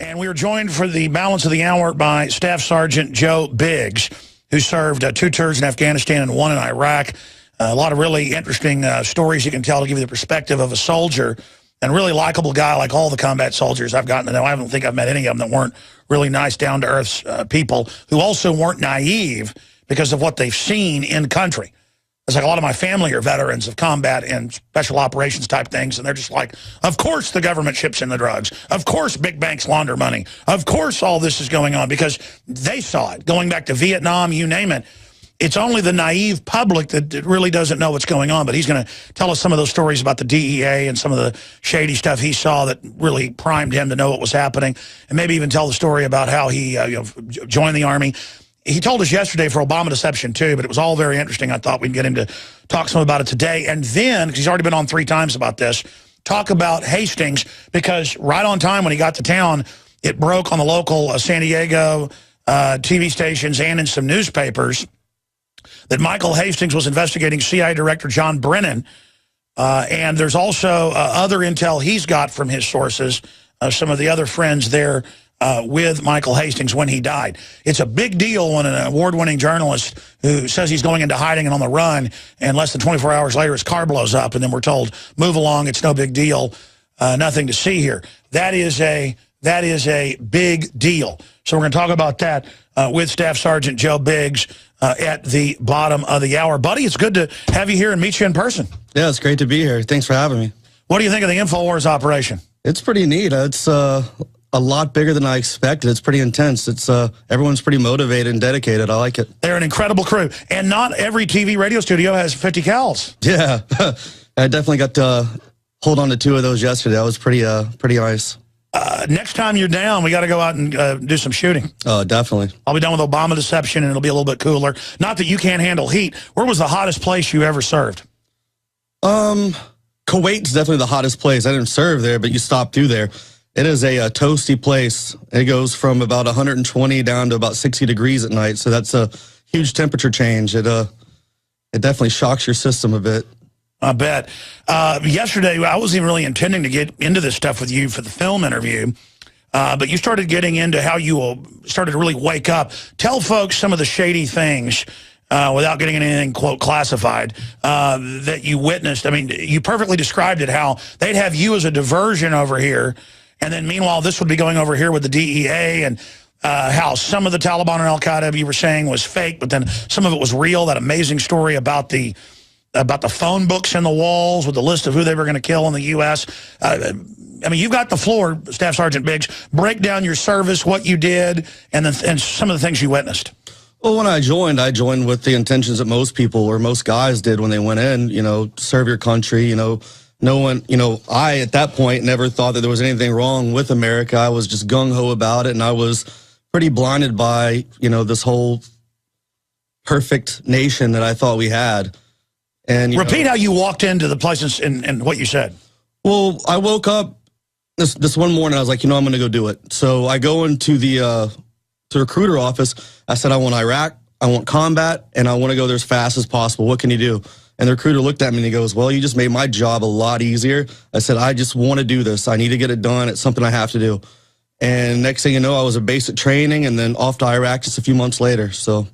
And we were joined for the balance of the hour by Staff Sergeant Joe Biggs, who served 2 tours in Afghanistan and 1 in Iraq. A lot of really interesting stories you can tell to give you the perspective of a soldier, and a really likable guy like all the combat soldiers I've gotten to know. I don't think I've met any of them that weren't really nice, down-to-earth people who also weren't naive because of what they've seen in country. It's like a lot of my family are veterans of combat and special operations type things, and they're just like, of course the government ships in the drugs. Of course big banks launder money. Of course all this is going on, because they saw it. Going back to Vietnam, you name it. It's only the naive public that really doesn't know what's going on, but he's going to tell us some of those stories about the DEA and some of the shady stuff he saw that really primed him to know what was happening, and maybe even tell the story about how he joined the Army. He told us yesterday for Obama deception too, but it was all very interesting. I thought we'd get him to talk some about it today. And then, because he's already been on 3 times about this, talk about Hastings, because right on time when he got to town, it broke on the local San Diego TV stations and in some newspapers that Michael Hastings was investigating CIA Director John Brennan. And there's also other intel he's got from his sources, some of the other friends there, with Michael Hastings when he died. It's a big deal when an award-winning journalist who says he's going into hiding and on the run, and less than 24 hours later his car blows up, and then we're told, move along, it's no big deal, nothing to see here. That is a big deal. So we're going to talk about that with Staff Sergeant Joe Biggs at the bottom of the hour. Buddy, it's good to have you here and meet you in person. Yeah, it's great to be here. Thanks for having me. What do you think of the InfoWars operation? It's pretty neat. It's a lot bigger than I expected. It's pretty intense. It's everyone's pretty motivated and dedicated. I like it. They're an incredible crew, and not every TV radio studio has 50 cals. Yeah, I definitely got to hold on to 2 of those yesterday. That was pretty nice. Next time you're down, we got to go out and do some shooting. Oh, definitely. I'll be done with Obama deception, and it'll be a little bit cooler. Not that you can't handle heat. Where was the hottest place you ever served? Kuwait's definitely the hottest place. I didn't serve there, but you stopped through there. It is a toasty place. It goes from about 120 down to about 60 degrees at night, so that's a huge temperature change. It definitely shocks your system a bit. I bet. Yesterday, I wasn't even really intending to get into this stuff with you for the film interview, but you started getting into how you started to really wake up. Tell folks some of the shady things, without getting into anything, quote, classified, that you witnessed. I mean, you perfectly described it, how they'd have you as a diversion over here, and then meanwhile, this would be going over here with the DEA, and how some of the Taliban and Al-Qaeda, you were saying, was fake, but then some of it was real. That amazing story about the phone books in the walls with the list of who they were going to kill in the U.S. I mean, you've got the floor, Staff Sergeant Biggs. Break down your service, what you did, and some of the things you witnessed. Well, when I joined with the intentions that most people or most guys did when they went in, serve your country, No one, I, at that point, never thought that there was anything wrong with America. I was just gung-ho about it, and I was pretty blinded by, this whole perfect nation that I thought we had. And repeat how you walked into the place and what you said. Well, I woke up this one morning, I was like, I'm going to go do it. So I go into the recruiter office. I said, I want Iraq, I want combat, and I want to go there as fast as possible. What can you do? And the recruiter looked at me and he goes, well, you just made my job a lot easier. I said, I just want to do this. I need to get it done. It's something I have to do. And next thing you know, I was at basic training and then off to Iraq just a few months later. So,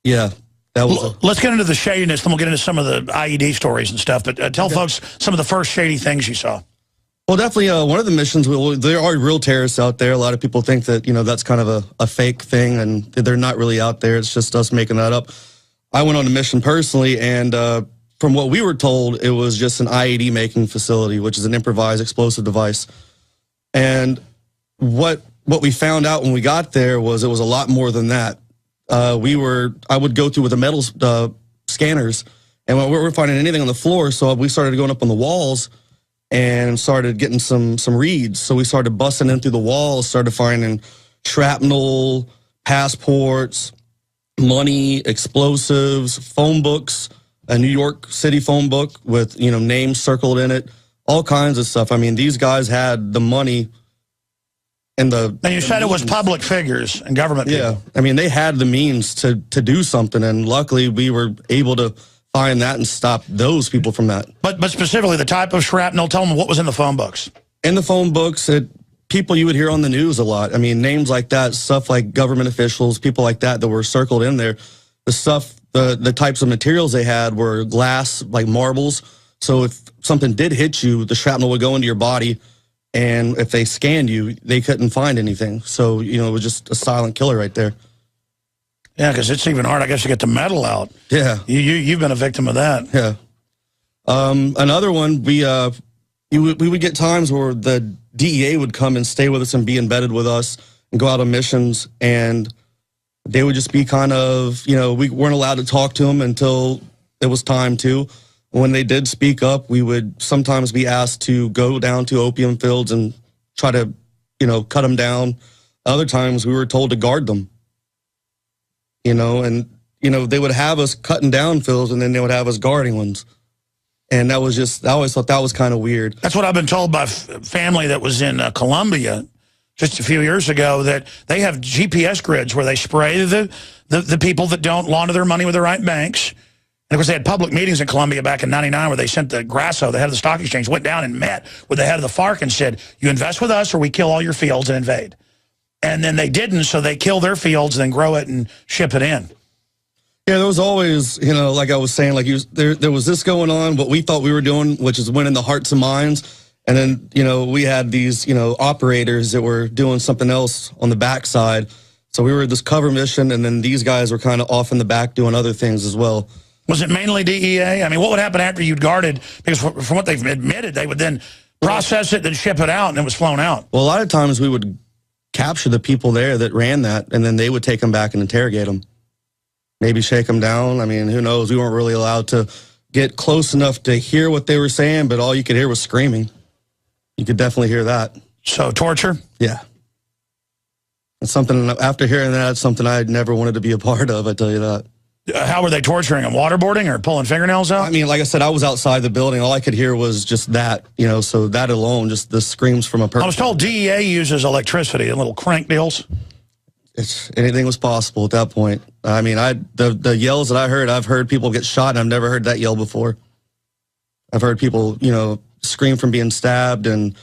yeah, that was Let's get into the shadiness, then we'll get into some of the IED stories and stuff. But tell folks some of the first shady things you saw. Well, definitely one of the missions, there are real terrorists out there. A lot of people think that, that's kind of a fake thing, and they're not really out there. It's just us making that up. I went on a mission personally, and from what we were told, it was just an IED making facility, which is an improvised explosive device. And what we found out when we got there was it was a lot more than that. I would go through with the metal scanners, and we weren't finding anything on the floor, so we started going up on the walls and started getting some reads. So we started busting in through the walls, started finding shrapnel, passports, money, explosives, phone books, a New York City phone book with, names circled in it, all kinds of stuff. I mean, these guys had the money and And you said it was public figures and government people. Yeah, I mean, they had the means to do something, and luckily we were able to find that and stop those people from that. But specifically, the type of shrapnel, tell them what was in the phone books. In the phone books, people you would hear on the news a lot. I mean, names like that, stuff like government officials, people like that were circled in there. The stuff, the types of materials they had were glass, like marbles. So if something did hit you, the shrapnel would go into your body, and if they scanned you, they couldn't find anything. So, you know, it was just a silent killer right there. Yeah, because it's even hard, I guess, to get the metal out. Yeah. You've been a victim of that. Yeah. Another one, we would get times where the DEA would come and stay with us and be embedded with us and go out on missions, and they would just be kind of, you know, we weren't allowed to talk to them until it was time to. When they did speak up, we would sometimes be asked to go down to opium fields and try to, you know, cut them down. Other times we were told to guard them, you know, and, you know, they would have us cutting down fields and then they would have us guarding ones. And that was just, I always thought that was kind of weird. That's what I've been told by family that was in Colombia just a few years ago, that they have GPS grids where they spray the people that don't launder their money with the right banks. And of course, they had public meetings in Colombia back in '99 where they sent the Grasso, the head of the stock exchange, went down and met with the head of the FARC and said, you invest with us or we kill all your fields and invade. And then they didn't, so they kill their fields and then grow it and ship it in. Yeah, there was always, you know, like I was saying, like there was this going on, what we thought we were doing, which is winning the hearts and minds. And then, you know, we had these, you know, operators that were doing something else on the backside. So we were this cover mission, and then these guys were kind of off in the back doing other things as well. Was it mainly DEA? I mean, what would happen after you'd guarded? Because from what they've admitted, they would then process it, then ship it out, and it was flown out. Well, a lot of times we would capture the people there that ran that, and then they would take them back and interrogate them. Maybe shake them down. I mean, who knows? We weren't really allowed to get close enough to hear what they were saying, but all you could hear was screaming. You could definitely hear that. So torture? Yeah. It's something, after hearing that, it's something I never wanted to be a part of, I tell you that. How were they torturing them? Waterboarding or pulling fingernails out? I mean, like I said, I was outside the building. All I could hear was just that, you know, so that alone, just the screams from a person. I was told DEA uses electricity and little crank deals. Anything was possible at that point. I mean, the yells that I heard, I've heard people get shot, and I've never heard that yell before. I've heard people, you know, scream from being stabbed, and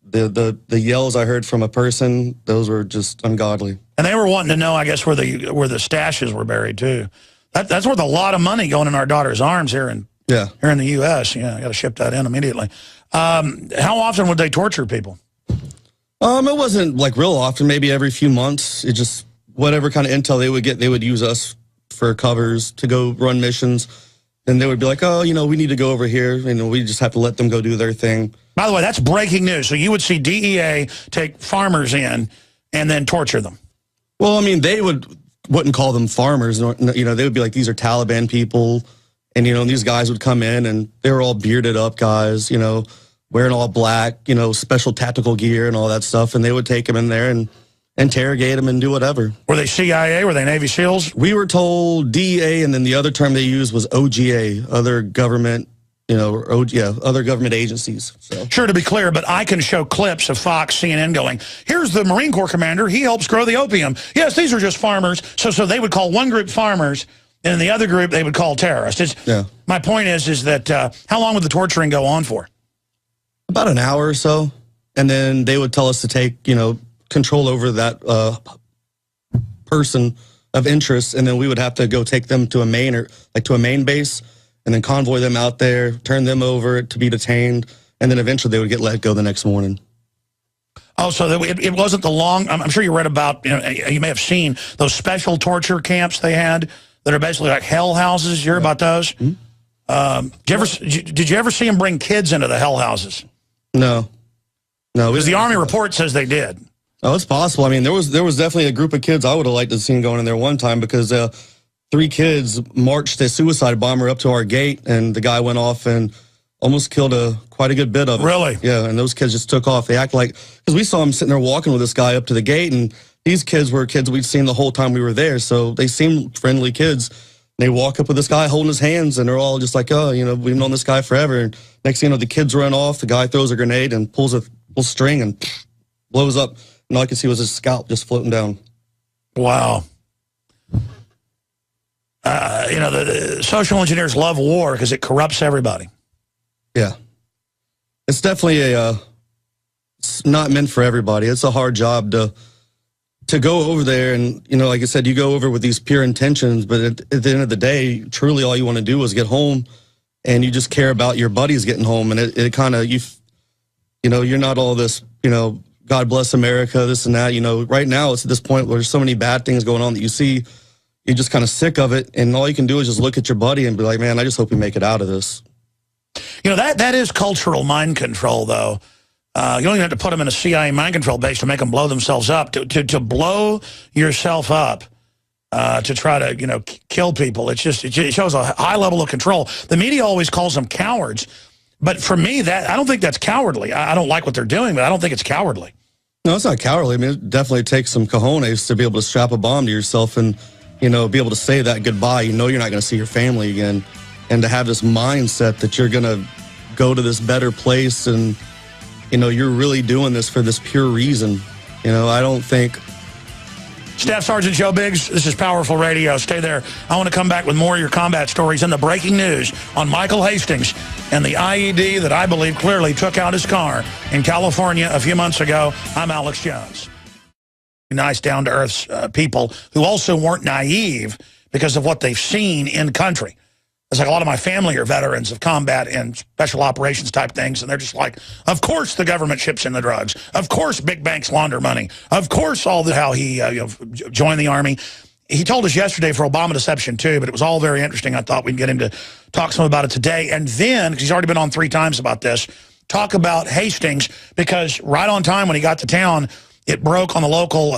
the yells I heard from a person, those were just ungodly. And they were wanting to know, I guess, where the stashes were buried too. That's worth a lot of money going in our daughter's arms here in the U.S. Yeah, I got to ship that in immediately. How often would they torture people? It wasn't like real often, maybe every few months. It just, whatever kind of intel they would get, they would use us for covers to go run missions. Then they would be like, oh, you know, we need to go over here. You know, we just have to let them go do their thing. By the way, that's breaking news. So you would see DEA take farmers in and then torture them. Well, I mean, they wouldn't call them farmers. You know, they would be like, these are Taliban people. And, you know, these guys would come in and they were all bearded up guys, you know, wearing all black, you know, special tactical gear and all that stuff. And they would take them in there and interrogate them and do whatever. Were they CIA? Were they Navy SEALs? We were told DEA, and then the other term they used was OGA, other government, you know, other government agencies. So. Sure, to be clear, but I can show clips of Fox, CNN going, here's the Marine Corps commander, he helps grow the opium. Yes, these are just farmers. So they would call one group farmers, and in the other group they would call terrorists. My point is that how long would the torturing go on for? About an hour or so. And then they would tell us to take, you know, control over that person of interest, and then we would have to go take them to a main base, and then convoy them out there, turn them over to be detained, and then eventually they would get let go the next morning. Oh, so it wasn't the long. I'm sure you read about, you know, you may have seen those special torture camps they had that are basically like hell houses. You hear about those? Mm-hmm. Did you ever see them bring kids into the hell houses? No. Because the Army report says they did. Oh, it's possible. I mean, there was definitely a group of kids I would have liked to have seen going in there one time, because 3 kids marched a suicide bomber up to our gate, and the guy went off and almost killed quite a good bit of it. Really? Yeah, and those kids just took off. They act like, because we saw them sitting there walking with this guy up to the gate, and these kids were kids we'd seen the whole time we were there, so they seemed friendly kids. They walk up with this guy holding his hands, and they're all just like, oh, you know, we've known this guy forever. And next thing you know, the kids run off, the guy throws a grenade and pulls a string and blows up. And all I could see was his scalp just floating down. Wow. You know, the social engineers love war because it corrupts everybody. Yeah. It's definitely it's not meant for everybody. It's a hard job to go over there, and like I said, you go over with these pure intentions, but at the end of the day, truly all you want to do is get home, and you just care about your buddies getting home, and it kind of you're not all this God bless America, this and that. Right now it's at this point where there's so many bad things going on that you see, you're just kind of sick of it, and all you can do is just look at your buddy and be like, man, I just hope we make it out of this. That is cultural mind control, though. You don't even have to put them in a CIA mind control base to make them blow themselves up. To blow yourself up, to try to kill people, it shows a high level of control. The media always calls them cowards, but for me, I don't think that's cowardly. I don't like what they're doing, but I don't think it's cowardly. No, it's not cowardly. I mean, it definitely takes some cojones to be able to strap a bomb to yourself and be able to say that goodbye. You're not going to see your family again, and to have this mindset that you're going to go to this better place, and you're really doing this for this pure reason. I don't think. Staff Sergeant Joe Biggs, this is Powerful Radio. Stay there. I want to come back with more of your combat stories and the breaking news on Michael Hastings and the IED that I believe clearly took out his car in California a few months ago. I'm Alex Jones. Nice, down-to-earth people who also weren't naive because of what they've seen in country. It's like a lot of my family are veterans of combat and special operations type things, and they're just like, of course the government ships in the drugs. Of course big banks launder money. Of course how he joined the Army. He told us yesterday for Obama deception too, but it was all very interesting. I thought we'd get him to talk some about it today. And then, because he's already been on 3 times about this, talk about Hastings, because right on time when he got to town, it broke on the local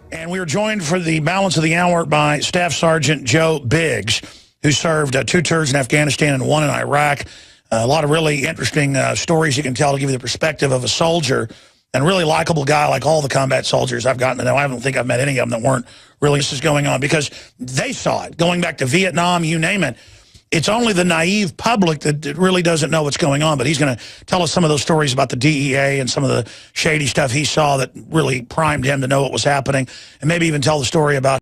And we were joined for the balance of the hour by Staff Sergeant Joe Biggs, who served 2 tours in Afghanistan and 1 in Iraq. A lot of really interesting stories you can tell to give you the perspective of a soldier, and really likable guy like all the combat soldiers I've gotten to know. I don't think I've met any of them that weren't really this is going on, because they saw it. Going back to Vietnam, you name it. It's only the naive public that really doesn't know what's going on, but he's going to tell us some of those stories about the DEA and some of the shady stuff he saw that really primed him to know what was happening, and maybe even tell the story about